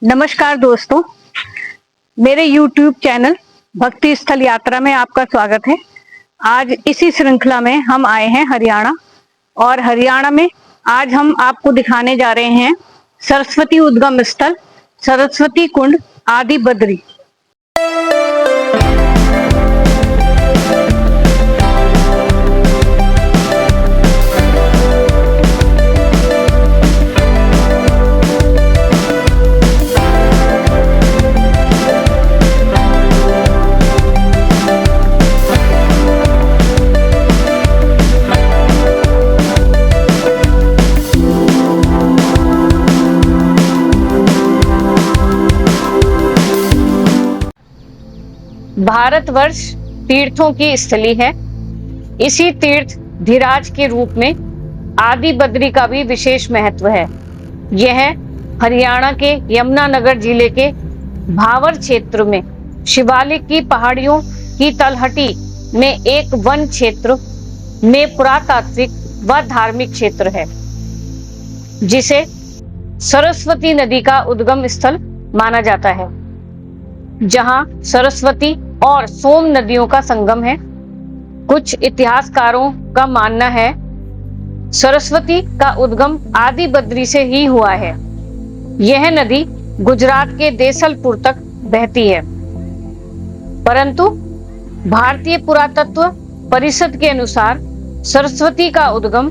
नमस्कार दोस्तों, मेरे YouTube चैनल भक्ति स्थल यात्रा में आपका स्वागत है। आज इसी श्रृंखला में हम आए हैं हरियाणा, और हरियाणा में आज हम आपको दिखाने जा रहे हैं सरस्वती उद्गम स्थल सरस्वती कुंड आदि बद्री। भारतवर्ष तीर्थों की स्थली है। इसी तीर्थ धीराज के रूप में आदि बद्री का भी विशेष महत्व है। यह हरियाणा के यमुनानगर जिले के भावर क्षेत्र में शिवालिक की पहाड़ियों की तलहटी में एक वन क्षेत्र में पुरातात्विक व धार्मिक क्षेत्र है, जिसे सरस्वती नदी का उद्गम स्थल माना जाता है, जहां सरस्वती और सोम नदियों का संगम है। कुछ इतिहासकारों का मानना है सरस्वती का उद्गम आदि बद्री से ही हुआ है। यह नदी गुजरात के देसलपुर तक बहती है, परंतु भारतीय पुरातत्व परिषद के अनुसार सरस्वती का उद्गम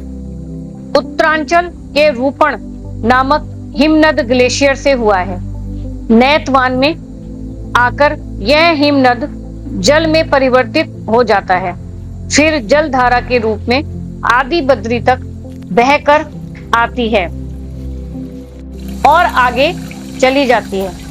उत्तरांचल के रूपण नामक हिमनद ग्लेशियर से हुआ है। नैतवान में आकर यह हिमनद जल में परिवर्तित हो जाता है, फिर जलधारा के रूप में आदि बद्री तक बहकर आती है और आगे चली जाती है।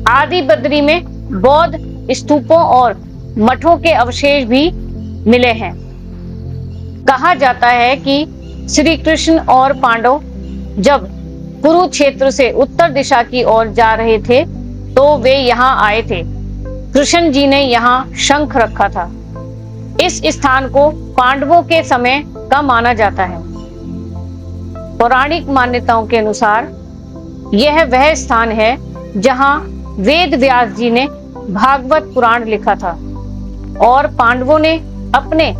आदि बद्री में बौद्ध स्तूपों और मठों के अवशेष भी मिले हैं। कहा जाता है कि श्री कृष्ण और पांडव जब कुरुक्षेत्र से उत्तर दिशा की ओर जा रहे थे तो वे यहाँ आए थे। कृष्ण जी ने यहाँ शंख रखा था। इस स्थान को पांडवों के समय का माना जाता है। पौराणिक मान्यताओं के अनुसार यह वह स्थान है जहाँ वेद व्यास जी ने भागवत पुराण लिखा था और पांडवों ने अपने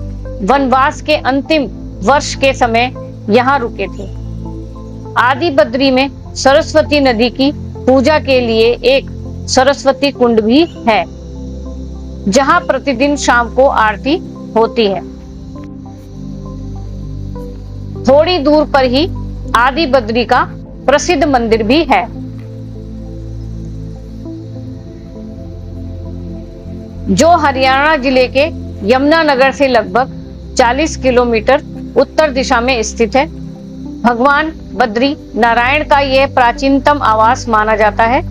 वनवास के अंतिम वर्ष के समय यहाँ रुके थे। आदि बद्री में सरस्वती नदी की पूजा के लिए एक सरस्वती कुंड भी है, जहाँ प्रतिदिन शाम को आरती होती है। थोड़ी दूर पर ही आदि बद्री का प्रसिद्ध मंदिर भी है। जो हरियाणा जिले के यमुनानगर से लगभग 40 किलोमीटर उत्तर दिशा में स्थित है। भगवान बद्री नारायण का यह प्राचीनतम आवास माना जाता है।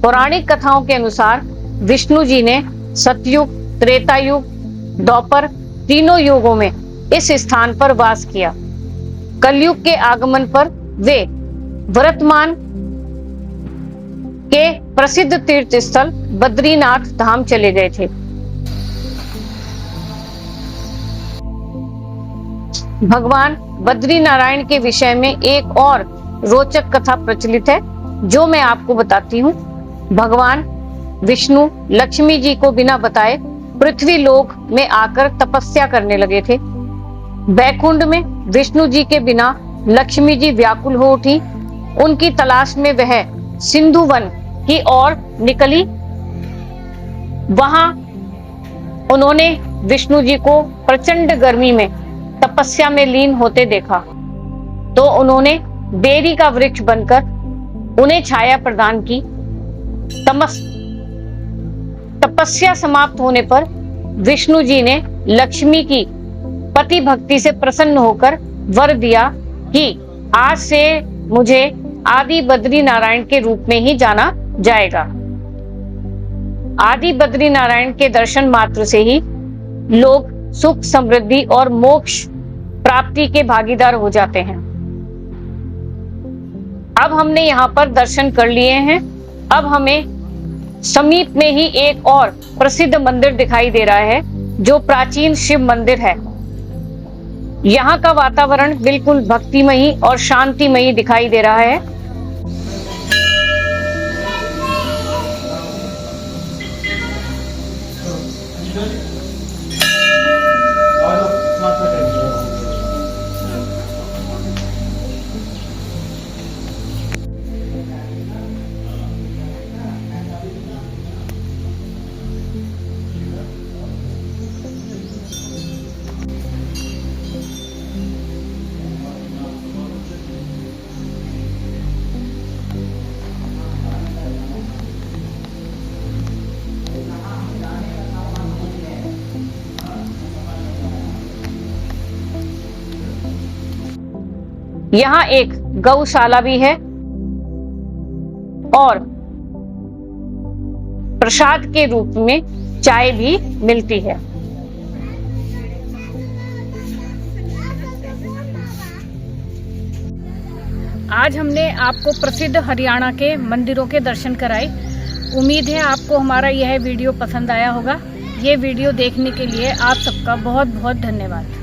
पौराणिक कथाओं के अनुसार विष्णु जी ने सतयुग, त्रेता युग, द्वापर तीनों युगों में इस स्थान पर वास किया। कलयुग के आगमन पर वे वर्तमान के प्रसिद्ध तीर्थ स्थल बद्रीनाथ धाम चले गए थे। भगवान बद्री नारायण के विषय में एक और रोचक कथा प्रचलित है, जो मैं आपको बताती हूँ। भगवान विष्णु लक्ष्मी जी को बिना बताए पृथ्वी लोक में आकर तपस्या करने लगे थे। बैकुंठ में विष्णु जी के बिना लक्ष्मी जी व्याकुल हो उठी। उनकी तलाश में वह सिंधु वन की ओर निकली। वहां उन्होंने विष्णु जी को प्रचंड गर्मी में तपस्या में लीन होते देखा, तो उन्होंने बेरी का वृक्ष बनकर उन्हें छाया प्रदान की। तपस्या समाप्त होने पर विष्णु जी ने लक्ष्मी की पति भक्ति से प्रसन्न होकर वर दिया कि आज से मुझे आदि बद्री नारायण के रूप में ही जाना जाएगा। आदि बद्री नारायण के दर्शन मात्र से ही लोग सुख, समृद्धि और मोक्ष प्राप्ति के भागीदार हो जाते हैं। अब हमने यहाँ पर दर्शन कर लिए हैं। अब हमें समीप में ही एक और प्रसिद्ध मंदिर दिखाई दे रहा है, जो प्राचीन शिव मंदिर है। यहाँ का वातावरण बिल्कुल भक्तिमयी और शांतिमयी दिखाई दे रहा है। यहाँ एक गौशाला भी है और प्रसाद के रूप में चाय भी मिलती है। आज हमने आपको प्रसिद्ध हरियाणा के मंदिरों के दर्शन कराए। उम्मीद है आपको हमारा यह वीडियो पसंद आया होगा। ये वीडियो देखने के लिए आप सबका बहुत बहुत धन्यवाद।